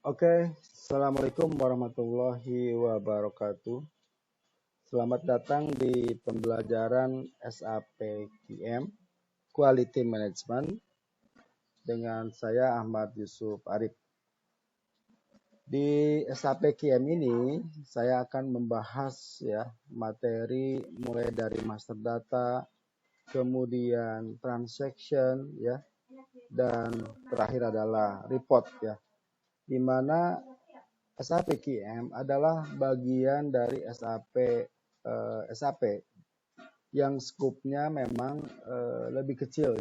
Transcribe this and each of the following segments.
Oke, Assalamualaikum warahmatullahi wabarakatuh. Selamat datang di pembelajaran SAPQM Quality Management dengan saya Ahmad Yusuf Arif. Di SAPQM ini saya akan membahas materi mulai dari master data, kemudian transaction dan terakhir adalah report di mana SAPQM adalah bagian dari SAP yang skupnya memang lebih kecil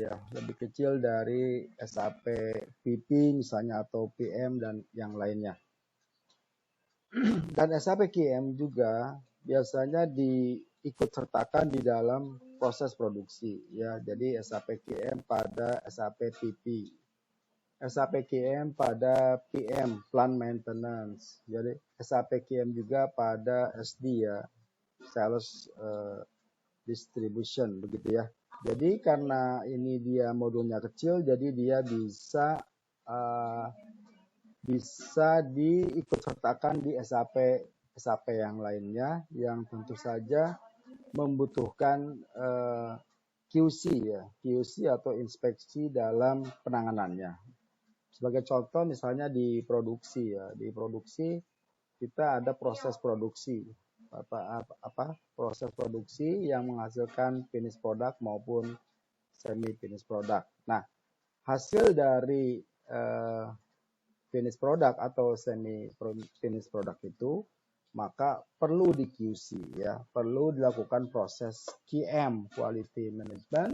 dari SAP PP misalnya atau PM dan yang lainnya. Dan SAPQM juga biasanya diikut sertakan di dalam proses produksi Jadi SAPQM pada SAP PP, SAPQM pada PM, Plant Maintenance. Jadi SAPQM juga pada SD Sales Distribution begitu ya. Jadi karena ini dia modulnya kecil, jadi dia bisa diikut sertakan di SAP yang lainnya yang tentu saja membutuhkan QC atau inspeksi dalam penanganannya. Sebagai contoh misalnya di produksi di produksi kita ada proses produksi proses produksi yang menghasilkan finished product maupun semi finished product. Nah, hasil dari finished product atau semi finished product itu maka perlu di QC perlu dilakukan proses QM Quality Management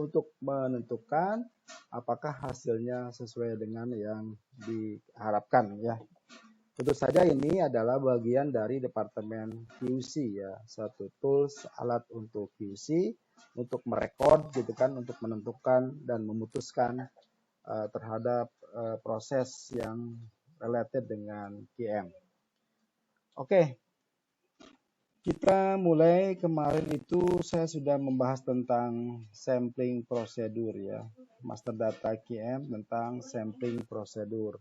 untuk menentukan apakah hasilnya sesuai dengan yang diharapkan Tentu saja ini adalah bagian dari Departemen QC satu tools alat untuk QC untuk merekod untuk menentukan dan memutuskan terhadap proses yang related dengan QM. Oke. Kita mulai kemarin itu saya sudah membahas tentang sampling prosedur Master data QM tentang sampling prosedur.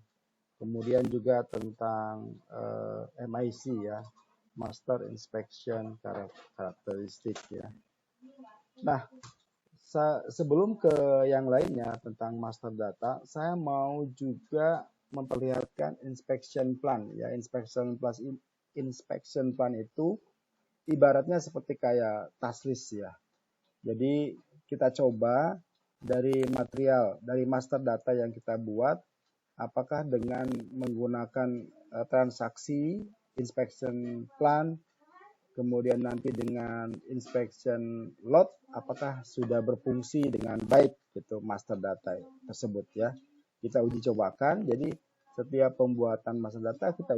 Kemudian juga tentang MIC Master Inspection Characteristic Nah, sebelum ke yang lainnya tentang master data, saya mau juga memperlihatkan inspection plan Inspection plan itu ibaratnya seperti kayak task list Jadi kita coba dari master data yang kita buat, apakah dengan menggunakan transaksi inspection plan, kemudian nanti dengan inspection lot, apakah sudah berfungsi dengan baik master data tersebut Kita uji cobakan, jadi setiap pembuatan master data kita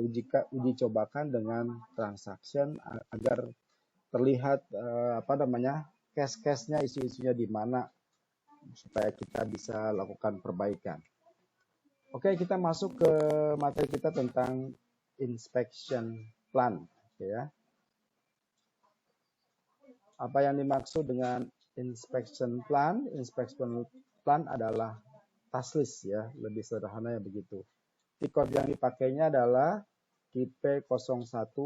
uji cobakan dengan transaction agar terlihat case-case-nya, isu-isunya di mana supaya kita bisa lakukan perbaikan. Oke, kita masuk ke materi kita tentang inspection plan Apa yang dimaksud dengan inspection plan? Inspection plan adalah task list lebih sederhana begitu. Record yang dipakainya adalah QP01,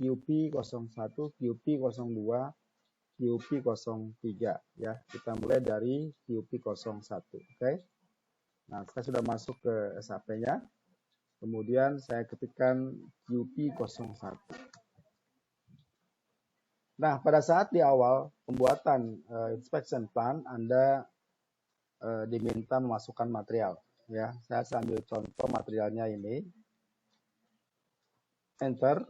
QP01, QP02, QP03 Kita mulai dari QP01, oke? Nah, saya sudah masuk ke SAP-nya. Kemudian saya ketikkan QP01. Nah, pada saat di awal pembuatan inspection plan, Anda diminta memasukkan material. Saya sambil contoh materialnya ini. Enter.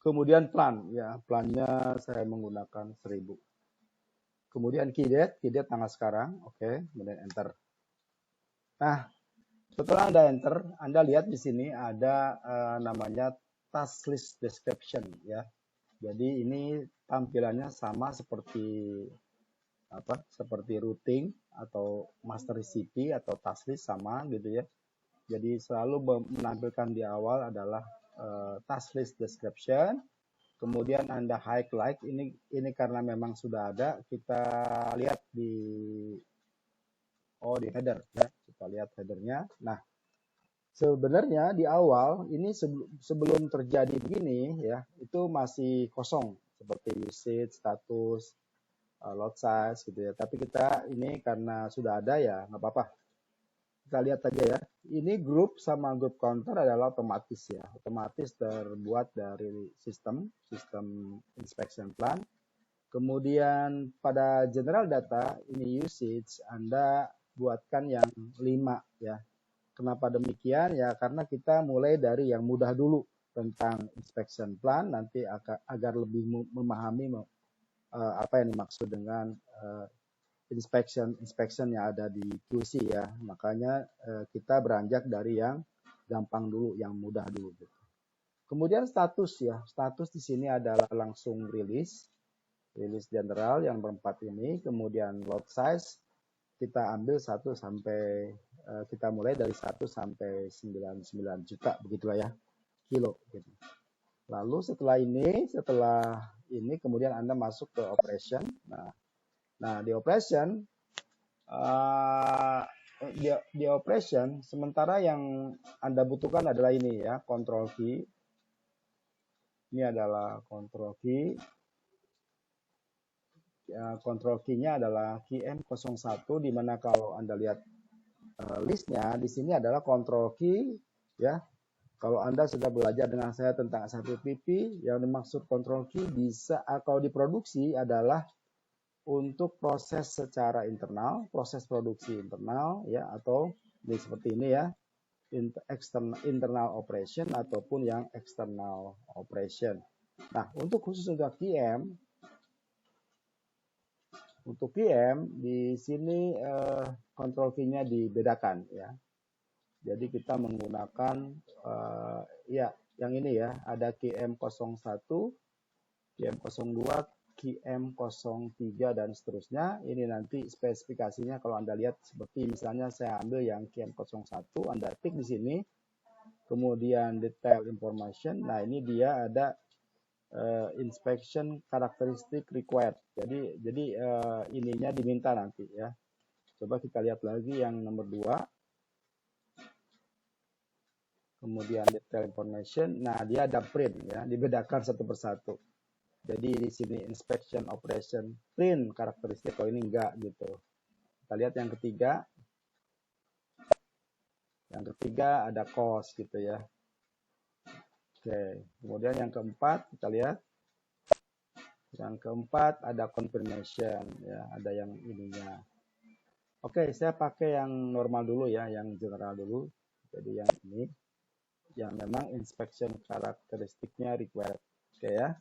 Kemudian plan. Plannya saya menggunakan 1000. Kemudian key date tanggal sekarang. Oke, kemudian enter. Nah, setelah Anda enter, Anda lihat di sini ada namanya task list description Jadi ini tampilannya sama seperti routing atau master recipe atau task list sama Jadi selalu menampilkan di awal adalah task list description. Kemudian Anda highlight ini karena memang sudah ada, kita lihat di header Kita lihat headernya. Nah, Sebenarnya di awal ini sebelum terjadi begini ya, itu masih kosong seperti usage, status, load size gitu ya. Tapi kita ini karena sudah ada ya nggak apa-apa. Kita lihat aja ya. Ini grup sama grup counter adalah otomatis ya. Otomatis terbuat dari sistem inspection plan. Kemudian pada general data ini usage Anda buatkan yang 5 ya. Kenapa demikian? Ya karena kita mulai dari yang mudah dulu tentang inspection plan nanti agar lebih memahami apa yang dimaksud dengan inspection yang ada di QC ya. Makanya kita beranjak dari yang gampang dulu, yang mudah dulu. Gitu. Kemudian status ya. Status di sini adalah langsung rilis general yang berempat ini. Kemudian lot size kita ambil 1 sampai kita mulai dari 1 sampai 99 juta begitulah ya kilo gitu. Lalu setelah ini kemudian Anda masuk ke operation. Nah di operation di operation sementara yang Anda butuhkan adalah ini ya, control key. Ini adalah control key. Control key-nya adalah key M01 di mana kalau Anda lihat listnya di sini adalah control key ya. Kalau Anda sudah belajar dengan saya tentang SAPPP, yang dimaksud control key bisa kalau diproduksi adalah untuk proses secara internal, proses produksi internal ya, atau seperti ini ya, internal operation ataupun yang external operation. Nah, untuk khusus untuk QM di sini control key-nya dibedakan ya. Jadi kita menggunakan ya yang ini ya, ada QM01, QM02, QM03 dan seterusnya. Ini nanti spesifikasinya kalau Anda lihat seperti misalnya saya ambil yang QM01, Anda tik di sini. Kemudian detail information. Nah, ini dia ada inspection characteristic required. Jadi ininya diminta nanti ya. Coba kita lihat lagi yang nomor 2. Kemudian detail information. Nah, dia ada print ya, dibedakan satu persatu. Jadi di sini inspection operation print karakteristik, kalau ini enggak gitu. Kita lihat yang ketiga. Yang ketiga ada cost gitu ya. Oke, kemudian yang keempat kita lihat. Yang keempat ada confirmation ya, ada yang ininya. Oke, saya pakai yang normal dulu ya, yang general dulu. Jadi yang ini yang memang inspection karakteristiknya required. Oke ya.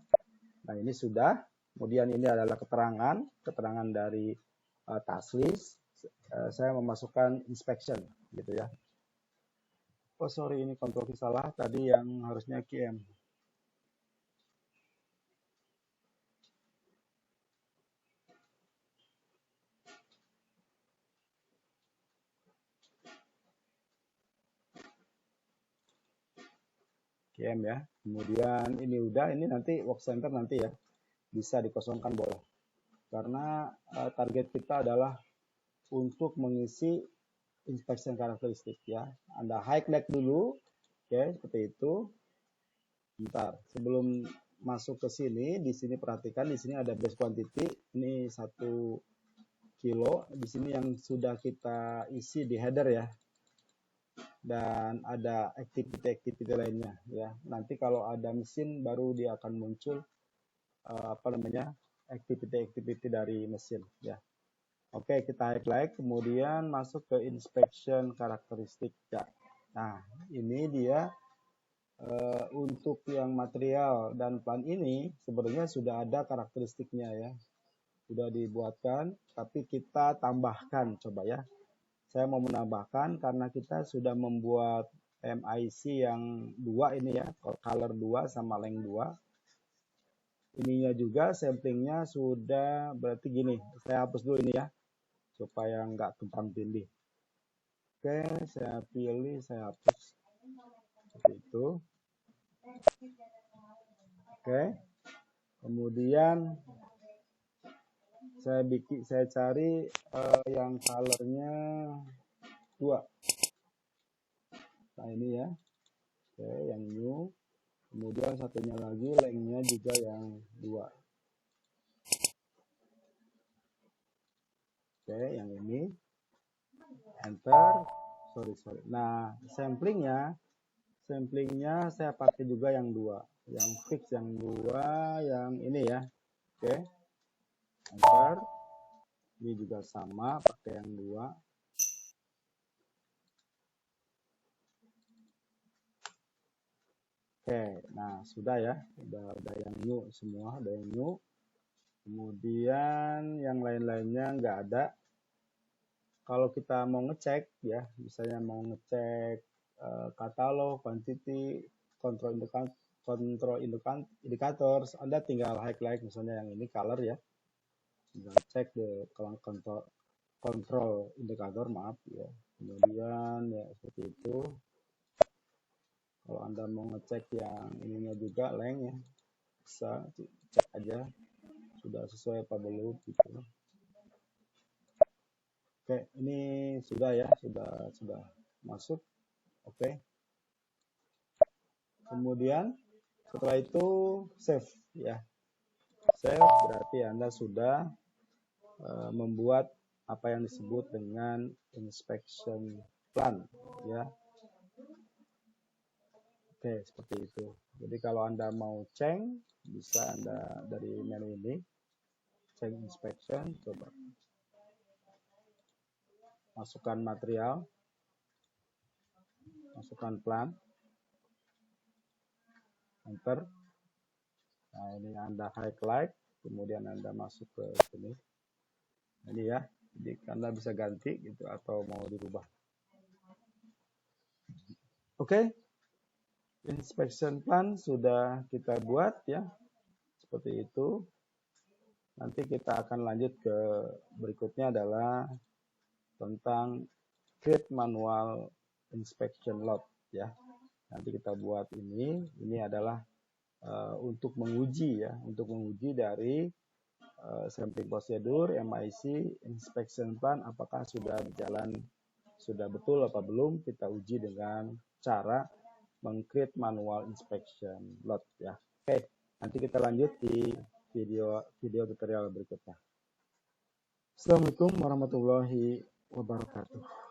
Nah, ini sudah. Kemudian ini adalah keterangan dari task list. Saya memasukkan inspection gitu ya. Oh, sorry, ini kontrol salah. Tadi yang harusnya QM. QM ya. Kemudian ini udah, ini nanti work center nanti ya. Bisa dikosongkan boleh. Karena target kita adalah untuk mengisi inspection karakteristik ya. Anda highlight dulu. Oke, seperti itu. Bentar, sebelum masuk ke sini, di sini perhatikan di sini ada base quantity. Ini 1 kilo. Di sini yang sudah kita isi di header ya. Dan ada activity lainnya ya. Nanti kalau ada mesin baru dia akan muncul activity dari mesin ya. Oke, kita highlight kemudian masuk ke inspection karakteristik ya. Nah, ini dia untuk yang material dan plan ini sebenarnya sudah ada karakteristiknya ya. Sudah dibuatkan, tapi kita tambahkan coba ya. Saya mau menambahkan karena kita sudah membuat MIC yang 2 ini ya, color 2 sama length 2. Ininya juga samplingnya sudah, berarti gini, saya hapus dulu ini ya, supaya nggak tumpang tindih. Oke, saya pilih, saya hapus. Seperti itu. Oke, kemudian saya cari yang colornya 2. Nah ini ya, oke, yang new. Kemudian satunya lagi lengthnya juga yang 2. Oke, yang ini enter. Sorry. Nah, samplingnya saya pakai juga yang 2, yang fix yang 2, yang ini ya. Oke, enter. Ini juga sama, pakai yang 2. Oke, nah sudah ya, udah yang new semua, udah yang new. Kemudian yang lain-lainnya nggak ada. Kalau kita mau ngecek ya, misalnya mau ngecek katalog, quantity, control indicators, Anda tinggal highlight misalnya yang ini color ya. Tinggal cek the control indikator, maaf ya. Kemudian ya seperti itu. Kalau Anda mau ngecek yang ininya juga length ya, bisa cek aja sudah sesuai apa belum gitu. Oke, ini sudah ya, sudah masuk. Oke. Kemudian setelah itu save ya. Save berarti Anda sudah membuat apa yang disebut dengan inspection plan ya. Oke, seperti itu. Jadi kalau Anda mau cek, bisa Anda dari menu ini cek inspection, coba masukkan material, masukkan plan, enter. Nah, ini Anda highlight, kemudian Anda masuk ke sini. Ini ya, jadi Anda bisa ganti gitu atau mau dirubah. Oke, inspection plan sudah kita buat ya, seperti itu. Nanti kita akan lanjut ke berikutnya adalah tentang create manual inspection lot ya. Nanti kita buat ini adalah untuk menguji ya, untuk menguji dari sampling prosedur, MIC, inspection plan apakah sudah berjalan, sudah betul apa belum, kita uji dengan cara meng-create manual inspection lot ya. Oke, nanti kita lanjut di video tutorial berikutnya. Assalamualaikum warahmatullahi wabarakatuh.